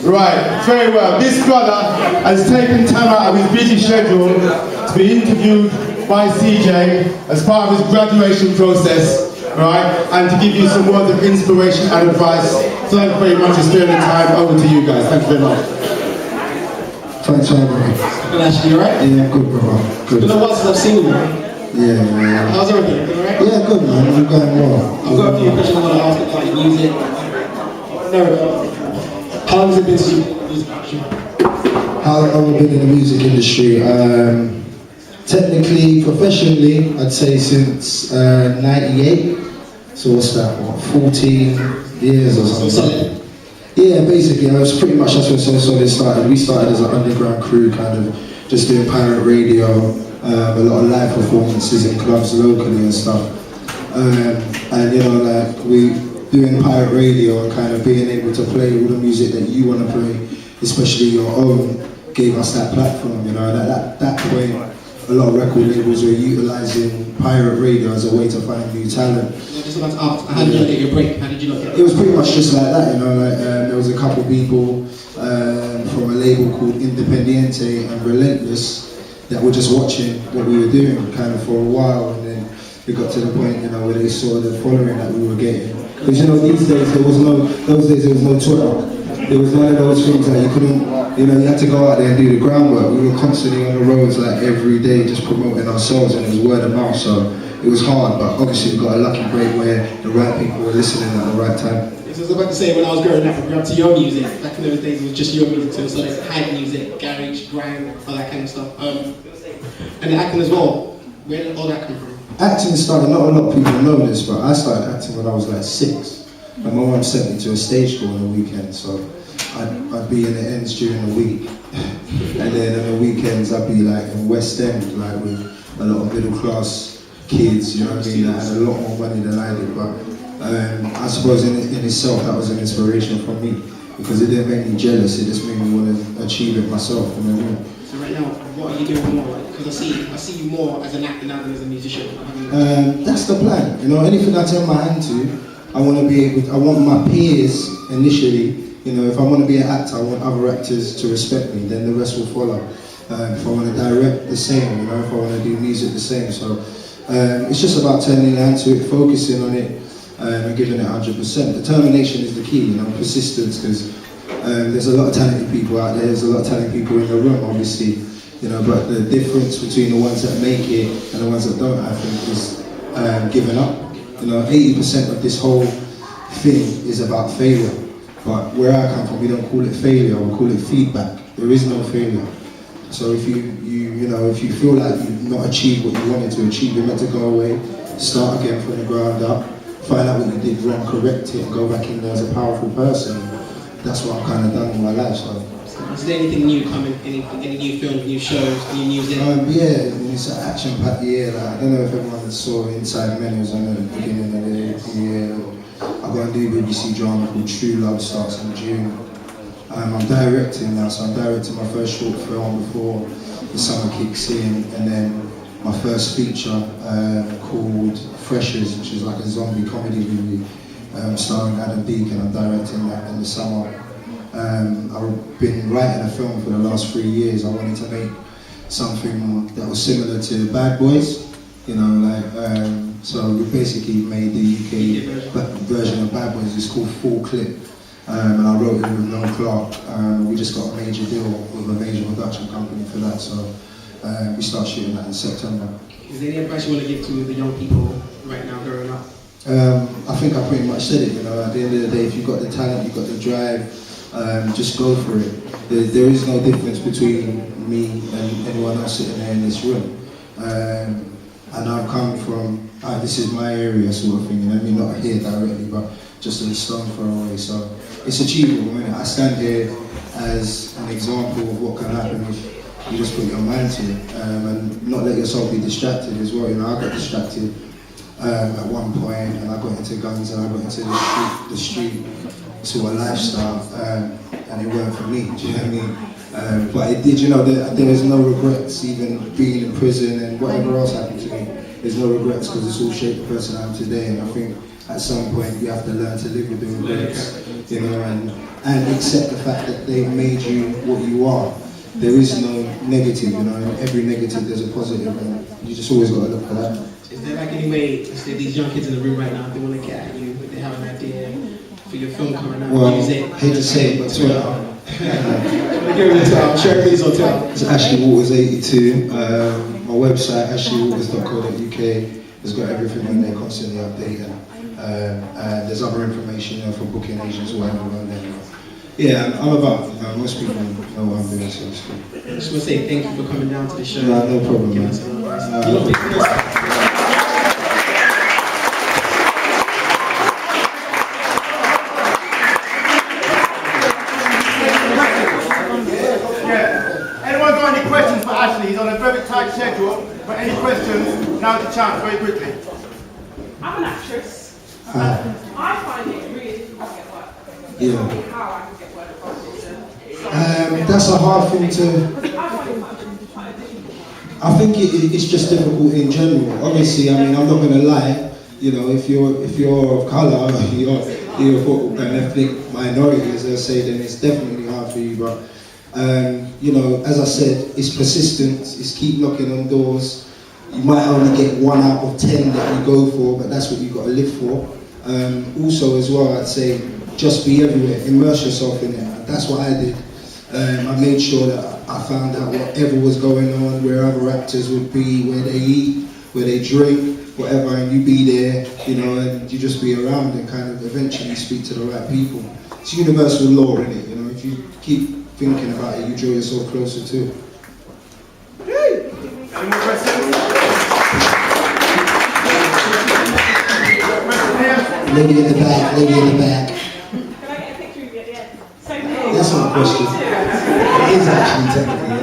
Right, very well. This brother has taken time out of his busy schedule to be interviewed by CJ as part of his graduation process, right, and to give you some words of inspiration and advice. So thank you very much for spending the time. Over to you guys. Thank you very much. Thanks for having me. Well, Ashley, you alright? Yeah, good, brother. Good. It's been a while since I've seen you, man. Yeah. How's everything? Good, alright? Yeah, good, man. I'm going well. I've got a few questions I want to ask about your music. How long has it been since you've been in the music industry? How long have I been in the music industry? Technically, professionally, I'd say since 98. So what's that, 14 years or something? Solid. Yeah, basically, that's pretty much that's when So Solid started. We started as an underground crew, kind of just doing pirate radio, a lot of live performances in clubs locally and stuff. And you know, like we doing pirate radio and kind of being able to play all the music that you want to play, especially your own, gave us that platform. You know, at that point, a lot of record labels were utilising pirate radio as a way to find new talent. Yeah, just about to ask, how did you get your break? How did you not get it? It was pretty much just like that, you know, like there was a couple people from a label called Independiente and Relentless that were just watching what we were doing kind of for a while, and then it got to the point, you know, where they saw the following that we were getting. Because you know, these days there was no Twitter. There was none of those things that you couldn't, you know, you had to go out there and do the groundwork. We were constantly on the roads like every day just promoting ourselves, and it was word of mouth, so it was hard, but obviously we got a lucky break where the right people were listening at the right time. I was about to say, when I was growing up, I grew up to your music. Back in those days, it was just your music too, so like hype music, garage, grime, all that kind of stuff. And the acting as well. Where did all that come from? Acting started, not a lot of people know this, but I started acting when I was like 6. And my mum sent me to a stage school on the weekend, so I'd be in the ends during the week. And then on the weekends I'd be like in West End, like with a lot of middle class kids, you know what I mean, that had a lot more money than I did. But I suppose in itself that was an inspiration for me, because it didn't make me jealous, it just made me want to achieve it myself. You know what I mean? So right now, what are you doing more? Because I see you more as an actor now than as a musician. That's the plan. You know, anything I turn my hand to, I want to be able to, I want my peers initially, you know, if I want to be an actor, I want other actors to respect me, then the rest will follow. If I want to direct, the same, you know, if I want to do music, the same. So it's just about turning your hand to it, focusing on it, and giving it 100%. Determination is the key, you know, persistence, because there's a lot of talented people out there, there's a lot of talented people in the room, obviously, you know, but the difference between the ones that make it and the ones that don't, I think, is giving up. You know, 80% of this whole thing is about failure. But where I come from, we don't call it failure, we call it feedback. There is no failure. So if if you feel like you've not achieved what you wanted to achieve, you're meant to go away, start again from the ground up, find out what you did wrong, correct it, and go back in there as a powerful person. That's what I've kind of done in my life. So. Is there anything new coming? Any new films, new shows, new music? Yeah, it's an action-packed year. Like, I don't know if everyone saw Inside Men, it was on the beginning of the year. I've got a new BBC drama called True Love, starts in June. I'm directing now, so I'm directing my first short film before the summer kicks in, and then my first feature called Freshers, which is like a zombie comedy movie starring Adam Deacon. I'm directing that in the summer. I've been writing a film for the last 3 years. I wanted to make something that was similar to Bad Boys, you know, like, so we basically made the UK version of Bad Boys. It's called Full Clip, and I wrote it with Noel Clark. We just got a major deal with a major production company for that, so we start shooting that in September. Is there any advice you want to give to the young people right now growing up? I think I pretty much said it, you know, at the end of the day, if you've got the talent, you've got the drive, just go for it. There is no difference between me and anyone else sitting there in this room. And I've come from, this is my area sort of thing, you know, I mean, not here directly, but just a stone throw away. So it's achievable, isn't it? I stand here as an example of what can happen if you just put your mind to it, and not let yourself be distracted as well. You know, I got distracted at one point, and I got into guns, and I got into the street sort of lifestyle, and it weren't for me, do you know what I mean? But it did, you know, there is no regrets, even being in prison and whatever else happened to me. There's no regrets, because it's all shaped the person I am today, and I think at some point you have to learn to live with the regrets, you know, and accept the fact that they've made you what you are. There is no negative, you know, in every negative there's a positive, and you just always got to look for that. Is there like any way, let's say these young kids in the room right now, if they want to get at you, if they have an idea for your film coming out, Well, music? hate to say it, but Twitter. I'm sure everybody's on Twitter. It's Ashley Waters 82. My website, ashleywaters.co.uk, has got everything on there, constantly updating. And there's other information, you know, for booking agents or whatever on there. Yeah, I'm about, you know, most people know what I'm doing, so it's cool. I just want to say thank you for coming down to the show. No problem, Giving man. us some advice. Anyone got any questions for Ashley? He's on a very tight schedule, but any questions, now's the chance, very quickly. I'm an actress. I find it really difficult to get work. Yeah. Tell me how I can get work from this. That's a hard thing to... I find it quite difficult. I think it's just difficult in general. Obviously, I mean, I'm not going to lie. You know, if you're of colour, you're an ethnic minority, as I say, then it's definitely hard for you. But you know, as I said, it's persistence. It's keep knocking on doors. You might only get 1 out of 10 that you go for, but that's what you've got to live for. Also, as well, I'd say just be everywhere. Immerse yourself in it. That's what I did. I made sure that I found out whatever was going on, where other actors would be, where they eat, where they drink, whatever, and you be there, you know, and you just be around and kind of eventually speak to the right people. It's universal law, isn't it? You know, if you keep thinking about it, you draw yourself closer to it. Any more questions? Lady in the back, lady in the back. Can I get a picture of you at the end? So That's not a question. It is actually technically,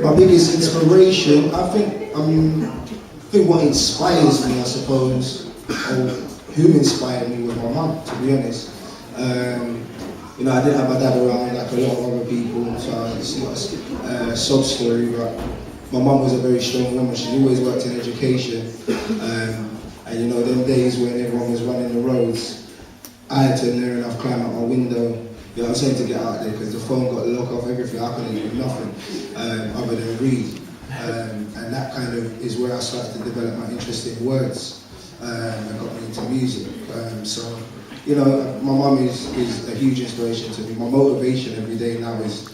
my biggest inspiration, I think what inspires me, I suppose, or who inspired me was my mum, to be honest. You know, I didn't have my dad around like a lot of other people, so it's not a sob story, but my mum was a very strong woman. She always worked in education, and you know, them days when everyone was running the roads, I had to near enough climb out my window, you know what I'm saying, to get out there, because the phone got locked off everything. I couldn't do nothing other than read. And that kind of is where I started to develop my interest in words and got me into music. So, you know, my mum is a huge inspiration to me. My motivation every day now is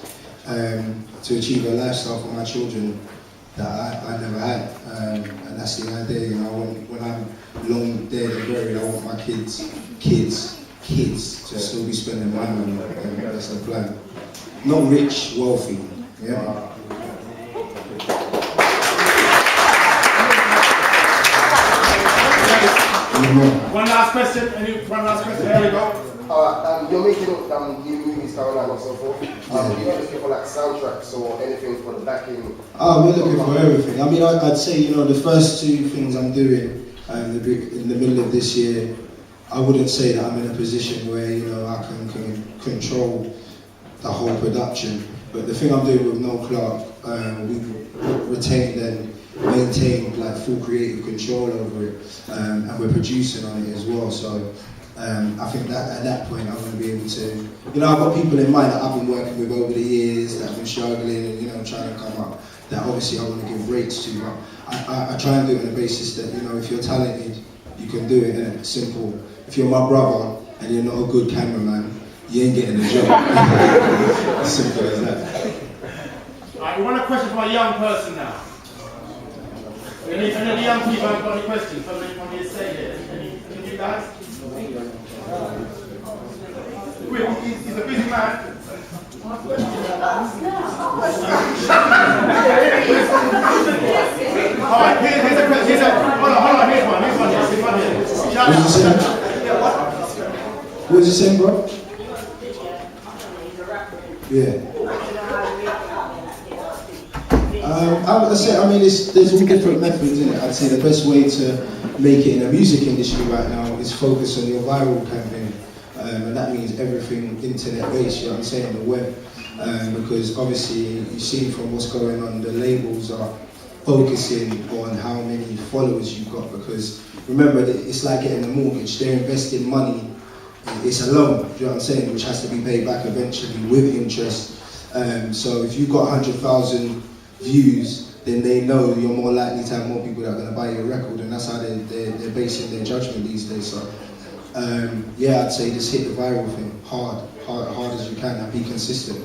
to achieve a lifestyle for my children that I never had. And that's the idea, you know, when I'm long dead and buried, I want my kids to still be spending my money, and that's the plan. Not rich, wealthy, yeah. One last question, one last question, there we go. You're making new movies down and so forth. You're looking for like soundtracks or anything for the backing? We're looking for everything. I mean, I'd say, you know, the first 2 things I'm doing in the middle of this year, I wouldn't say that I'm in a position where, you know, I can control the whole production. But the thing I'm doing with Noel Clark, we've retained and maintained like full creative control over it, and we're producing on it as well. So I think that at that point I'm going to be able to, you know, I've got people in mind that I've been working with over the years that have been struggling and, you know, trying to come up, that obviously I want to give rates to. But I try and do it on the basis that, you know, if you're talented, you can do it, and it's simple. If you're my brother and you're not a good cameraman, you ain't getting the job. As simple as that. Alright, we want a question from a young person now. Any of the young people have got any questions from the estate here? Any of you guys? Quick, he's a busy man. Alright, here's a question. Hold on, here's one here. What was you saying, bro? Yeah. I mean, there's all different methods in it. I'd say the best way to make it in the music industry right now is focus on your viral campaign. And that means everything internet-based, you know what I'm saying, the web. Because obviously, you've seen from what's going on, the labels are focusing on how many followers you've got, because remember that it's like getting a mortgage. They're investing money, it's a loan, do you know what I'm saying, which has to be paid back eventually with interest. So if you've got 100,000 views, then they know you're more likely to have more people that are going to buy your record, and that's how they're basing their judgment these days. So yeah, I'd say just hit the viral thing hard as you can, and be consistent.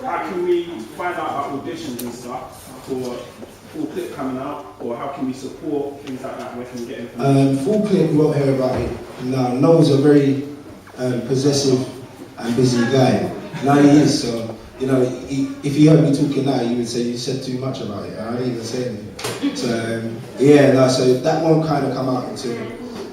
How can we find out about auditions and stuff for Full Clip coming out, or how can we support things like that? Where can we get information? Full Clip, you won't hear about it. No, Noel's a very possessive and busy guy. Now he is, so you know, if he heard me talking now, he would say you said too much about it. I didn't even say anything. So yeah, no, so that won't kind of come out until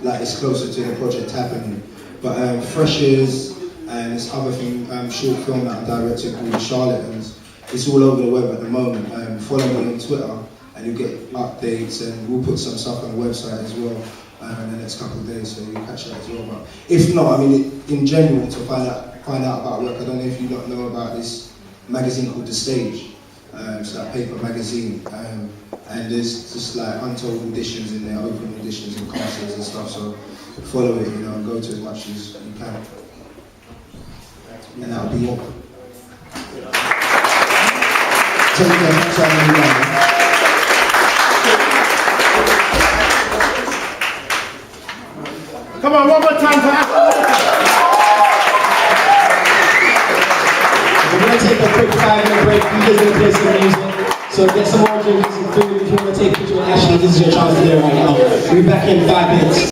like it's closer to the project happening. But Freshers and this other thing, short film that I directed called Charlatans, it's all over the web at the moment. Follow me on Twitter and you'll get updates, and we'll put some stuff on the website as well in the next couple of days, so you'll catch that as well. But if not, I mean, in general, to find out about work, I don't know if you don't know about this magazine called The Stage. It's like a paper magazine, and there's just like untold auditions in there, open auditions and castings and stuff, so follow it, you know, and go to as much as you can. And that'll be all. Take care, thanks for having me on. Come on, one more time for Africa. We're going to take a quick 5-minute break. You guys are going to play some music. So get some more drinks and food. If you want to take a picture with Ashley, this is your chance to do it right now. We'll be back in 5 minutes.